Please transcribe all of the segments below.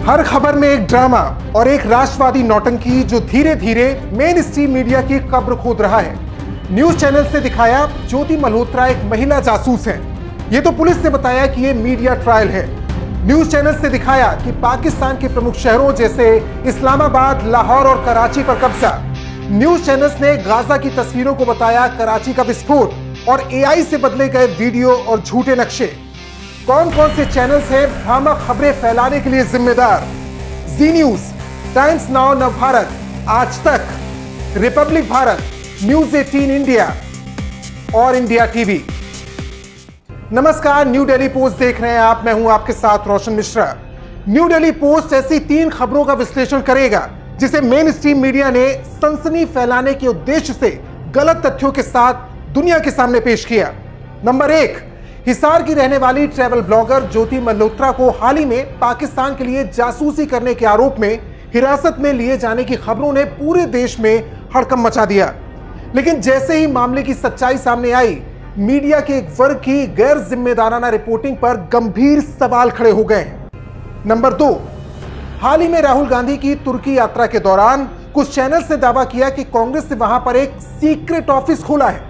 हर खबर में एक ड्रामा और एक राष्ट्रवादी नौटंकी जो धीरे धीरे मेन स्ट्रीम मीडिया की कब्र खोद रहा है। न्यूज चैनल से दिखाया ज्योति मल्होत्रा एक महिला जासूस है। ये तो पुलिस ने बताया कि ये मीडिया ट्रायल है। न्यूज चैनल से दिखाया कि पाकिस्तान के प्रमुख शहरों जैसे इस्लामाबाद, लाहौर और कराची पर कब्जा। न्यूज चैनल्स ने गाजा की तस्वीरों को बताया कराची का विस्फोट और एआई से बदले गए वीडियो और झूठे नक्शे। कौन कौन से चैनल्स हैं भ्रामक खबरें फैलाने के लिए जिम्मेदार? जी न्यूज, टाइम्स नाउ नवभारत, आज तक, रिपब्लिक भारत, न्यूज 18 इंडिया और इंडिया टीवी। नमस्कार, न्यू दिल्ली पोस्ट देख रहे हैं आप। मैं हूं आपके साथ रोशन मिश्रा। न्यू दिल्ली पोस्ट ऐसी 3 खबरों का विश्लेषण करेगा जिसे मेन स्ट्रीम मीडिया ने सनसनी फैलाने के उद्देश्य से गलत तथ्यों के साथ दुनिया के सामने पेश किया। नंबर 1, हिसार की रहने वाली ट्रैवल ब्लॉगर ज्योति मल्होत्रा को हाल ही में पाकिस्तान के लिए जासूसी करने के आरोप में हिरासत में लिए जाने की खबरों ने पूरे देश में हड़कंप मचा दिया। लेकिन जैसे ही मामले की सच्चाई सामने आई, मीडिया के एक वर्ग की गैर जिम्मेदाराना रिपोर्टिंग पर गंभीर सवाल खड़े हो गए। नंबर 2, हाल ही में राहुल गांधी की तुर्की यात्रा के दौरान कुछ चैनल्स ने दावा किया कि कांग्रेस ने वहां पर एक सीक्रेट ऑफिस खोला है।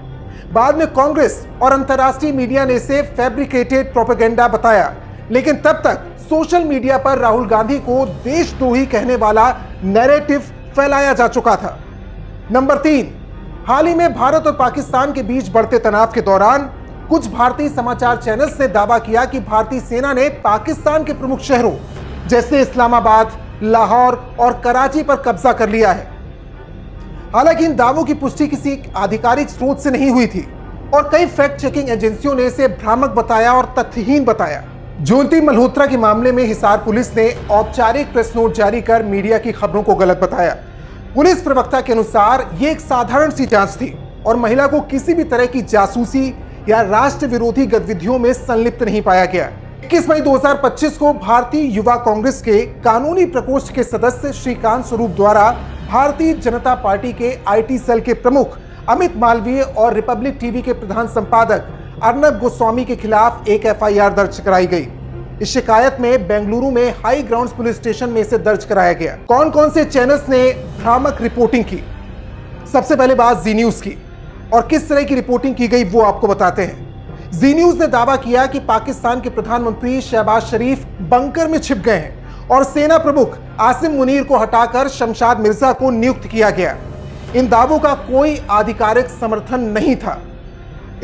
बाद में कांग्रेस और अंतर्राष्ट्रीय मीडिया ने इसे फैब्रिकेटेड प्रोपेगेंडा बताया, लेकिन तब तक सोशल मीडिया पर राहुल गांधी को देशद्रोही कहने वाला नैरेटिव फैलाया जा चुका था। नंबर 3, हाल ही में भारत और पाकिस्तान के बीच बढ़ते तनाव के दौरान कुछ भारतीय समाचार चैनल्स ने दावा किया कि भारतीय सेना ने पाकिस्तान के प्रमुख शहरों जैसे इस्लामाबाद, लाहौर और कराची पर कब्जा कर लिया है। हालांकि इन दावों की पुष्टि किसी आधिकारिक स्रोत से नहीं हुई थी और कई फैक्ट चेकिंग एजेंसियों ने इसे भ्रामक बताया और तथ्यहीन बताया। ज्योति मल्होत्रा के मामले में हिसार पुलिस ने औपचारिक प्रेस नोट जारी कर मीडिया की खबरों को गलत बताया। पुलिस प्रवक्ता के अनुसार यह एक साधारण सी जांच थी और महिला को किसी भी तरह की जासूसी या राष्ट्र विरोधी गतिविधियों में संलिप्त नहीं पाया गया। 21 मई 2025 को भारतीय युवा कांग्रेस के कानूनी प्रकोष्ठ के सदस्य श्रीकांत स्वरूप द्वारा भारतीय जनता पार्टी के आईटी सेल के प्रमुख अमित मालवीय और रिपब्लिक टीवी के प्रधान संपादक अर्नब गोस्वामी के खिलाफ एक एफआईआर दर्ज कराई गई। इस शिकायत में बेंगलुरु में हाई ग्राउंड पुलिस स्टेशन में इसे दर्ज कराया गया। कौन कौन से चैनल्स ने भ्रामक रिपोर्टिंग की? सबसे पहले बात जी न्यूज की, और किस तरह की रिपोर्टिंग की गई वो आपको बताते हैं। जी न्यूज ने दावा किया कि पाकिस्तान के प्रधानमंत्री शहबाज शरीफ बंकर में छिप गए हैं और सेना प्रमुख आसिम मुनीर को हटाकर शमशाद मिर्जा को नियुक्त किया गया। इन दावों का कोई आधिकारिक समर्थन नहीं था।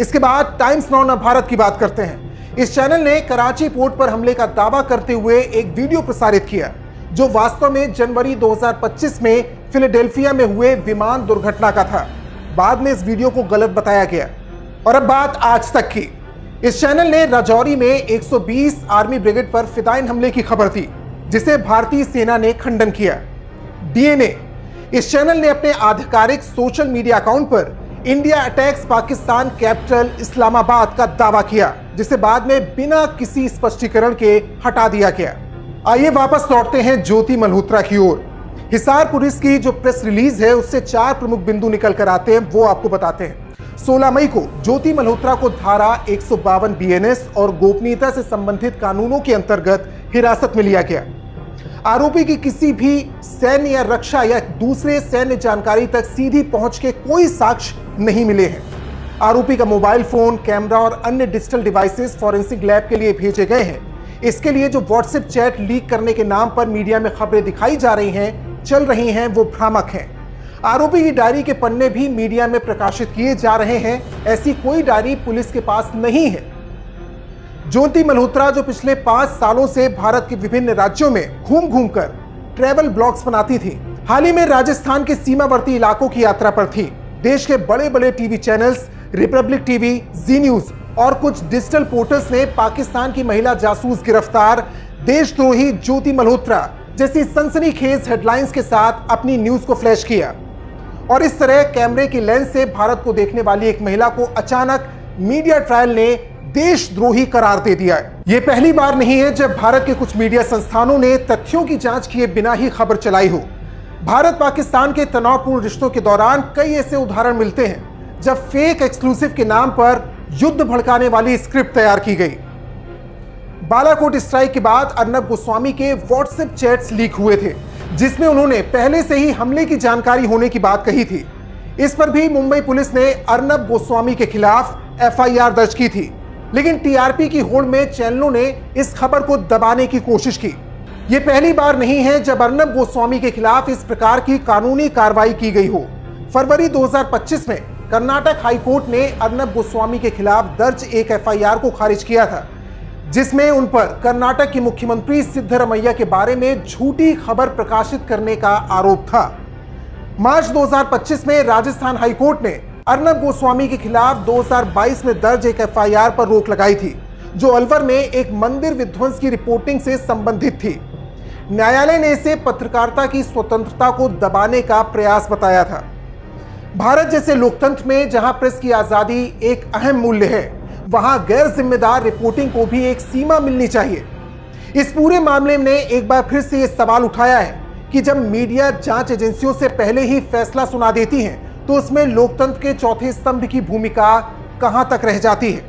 इसके बाद टाइम्स नाउ नवभारत की बात करते हैं। इस चैनल ने कराची पोर्ट पर हमले का दावा करते हुए एक वीडियो प्रसारित किया जो वास्तव में जनवरी 2025 में फिलाडेल्फिया में हुए विमान दुर्घटना का था। बाद में इस वीडियो को गलत बताया गया। और अब बात आज तक की। इस चैनल ने राजौरी में 120 आर्मी ब्रिगेड पर फिदाइन हमले की खबर थी जिसे भारतीय सेना ने खंडन किया। डीएनए, इस चैनल ने अपने आधिकारिक सोशल मीडिया अकाउंट पर India attacks Pakistan capital Islamabad का दावा किया जिसे बाद में बिना किसी स्पष्टीकरण के हटा दिया गया। आइए वापस लौटते हैं ज्योति मल्होत्रा की ओर। हिसार पुलिस की जो प्रेस रिलीज है उससे 4 प्रमुख बिंदु निकल कर आते हैं, वो आपको बताते हैं। 16 मई को ज्योति मल्होत्रा को धारा 152 बीएनएस और गोपनीयता से संबंधित कानूनों के अंतर्गत हिरासत में लिया गया। आरोपी की किसी भी सैन्य या रक्षा या दूसरे सैन्य जानकारी तक सीधी पहुंच के कोई साक्ष्य नहीं मिले हैं। आरोपी का मोबाइल फोन, कैमरा और अन्य डिजिटल डिवाइसेस फॉरेंसिक लैब के लिए भेजे गए हैं। इसके लिए जो व्हाट्सएप चैट लीक करने के नाम पर मीडिया में खबरें दिखाई जा रही हैं, चल रही हैं, वो भ्रामक हैं। आरोपी की डायरी के पन्ने भी मीडिया में प्रकाशित किए जा रहे हैं। ऐसी कोई डायरी पुलिस के पास नहीं है। ज्योति मल्होत्रा जो पिछले 5 सालों से भारत के विभिन्न राज्यों में घूम घूम कर ट्रैवल ब्लॉग्स बनाती थी, हाल ही में राजस्थान के सीमावर्ती इलाकों की यात्रा पर थी। देश के बड़े बड़े टीवी चैनल्स, रिपब्लिक टीवी, जी न्यूज और कुछ डिजिटल पोर्टल्स ने पाकिस्तान की महिला जासूस गिरफ्तार, देशद्रोही ज्योति मल्होत्रा जैसी सनसनीखेज हेडलाइंस के साथ अपनी न्यूज को फ्लैश किया। और इस तरह कैमरे की लेंस से भारत को देखने वाली एक महिला को अचानक मीडिया ट्रायल ने देशद्रोही करार दे दिया है। यह पहली बार नहीं है जब भारत के कुछ मीडिया संस्थानों ने तथ्यों की जांच किए बिना ही खबर चलाई हो। भारत पाकिस्तान के तनावपूर्ण रिश्तों के दौरान कई ऐसे उदाहरण मिलते हैं जब फेक एक्सक्लूसिव के नाम पर युद्ध भड़काने वाली स्क्रिप्ट तैयार की गई। बालाकोट स्ट्राइक के बाद अर्नब गोस्वामी के व्हाट्सएप चैट्स लीक हुए थे, जिसमें उन्होंने पहले से ही हमले की जानकारी होने की बात कही थी। इस पर भी मुंबई पुलिस ने अर्नब गोस्वामी के खिलाफ एफआईआर दर्ज की थी, लेकिन टीआरपी की होड़ में चैनलों ने इस खबर को दबाने की कोशिश की। यह पहली बार नहीं है जब अर्नब गोस्वामी के खिलाफ इस प्रकार की कानूनी कार्रवाई की गई हो। फरवरी 2025 में कर्नाटक हाईकोर्ट ने अर्नब गोस्वामी के खिलाफ दर्ज एक एफआईआर को खारिज किया था, जिसमें उन पर कर्नाटक के मुख्यमंत्री सिद्धरमैया के बारे में झूठी खबर प्रकाशित करने का आरोप था। मार्च 2025 में राजस्थान हाईकोर्ट ने अर्नब गोस्वामी के खिलाफ 2022 में दर्ज एक एफआईआर पर रोक लगाई थी, जो अलवर में एक मंदिर विध्वंस की रिपोर्टिंग से संबंधित थी। न्यायालय ने इसे पत्रकारिता की स्वतंत्रता को दबाने का प्रयास बताया था। भारत जैसे लोकतंत्र में जहां प्रेस की आजादी एक अहम मूल्य है, वहां गैर जिम्मेदार रिपोर्टिंग को भी एक सीमा मिलनी चाहिए। इस पूरे मामले में एक बार फिर से यह सवाल उठाया है कि जब मीडिया जांच एजेंसियों से पहले ही फैसला सुना देती है, तो उसमें लोकतंत्र के चौथे स्तंभ की भूमिका कहां तक रह जाती है?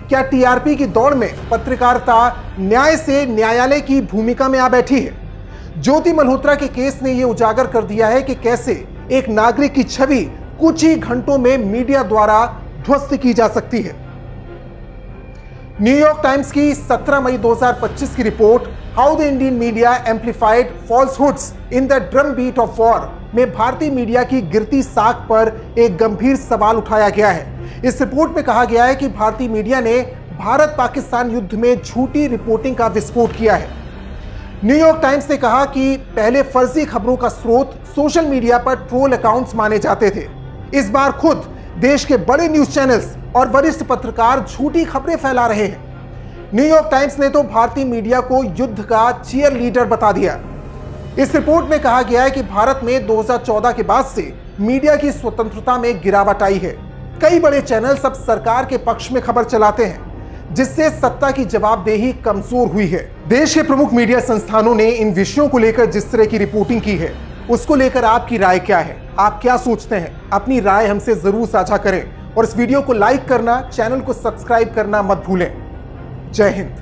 क्या टीआरपी की दौड़ में पत्रकारिता न्याय से न्यायालय की भूमिका में आ बैठी है? ज्योति मल्होत्रा के केस ने यह उजागर कर दिया है कि कैसे एक नागरिक की छवि कुछ ही घंटों में मीडिया द्वारा ध्वस्त की जा सकती है। न्यूयॉर्क टाइम्स की 17 मई 2025 की report how the Indian media amplified falsehoods in the drum beat of war में भारतीय मीडिया की गिरती साख पर एक गंभीर सवाल उठाया गया है। इस रिपोर्ट में कहा गया है कि भारतीय मीडिया ने भारत पाकिस्तान युद्ध में झूठी रिपोर्टिंग का विस्फोट किया है। न्यूयॉर्क टाइम्स ने कहा कि पहले फर्जी खबरों का स्रोत सोशल मीडिया पर ट्रोल अकाउंट्स माने जाते थे। इस बार खुद देश के बड़े न्यूज चैनल्स और वरिष्ठ पत्रकार झूठी खबरें फैला रहे हैं। न्यूयॉर्क टाइम्स ने तो भारतीय मीडिया को युद्ध का चीयर लीडर बता दिया। इस रिपोर्ट में कहा गया है कि भारत में 2014 के बाद से मीडिया की स्वतंत्रता में गिरावट आई है। कई बड़े चैनल अब सरकार के पक्ष में खबर चलाते हैं, जिससे सत्ता की जवाबदेही कमजोर हुई है। देश के प्रमुख मीडिया संस्थानों ने इन विषयों को लेकर जिस तरह की रिपोर्टिंग की है, उसको लेकर आपकी राय क्या है? आप क्या सोचते हैं? अपनी राय हमसे जरूर साझा करें और इस वीडियो को लाइक करना, चैनल को सब्सक्राइब करना मत भूलें। जय हिंद।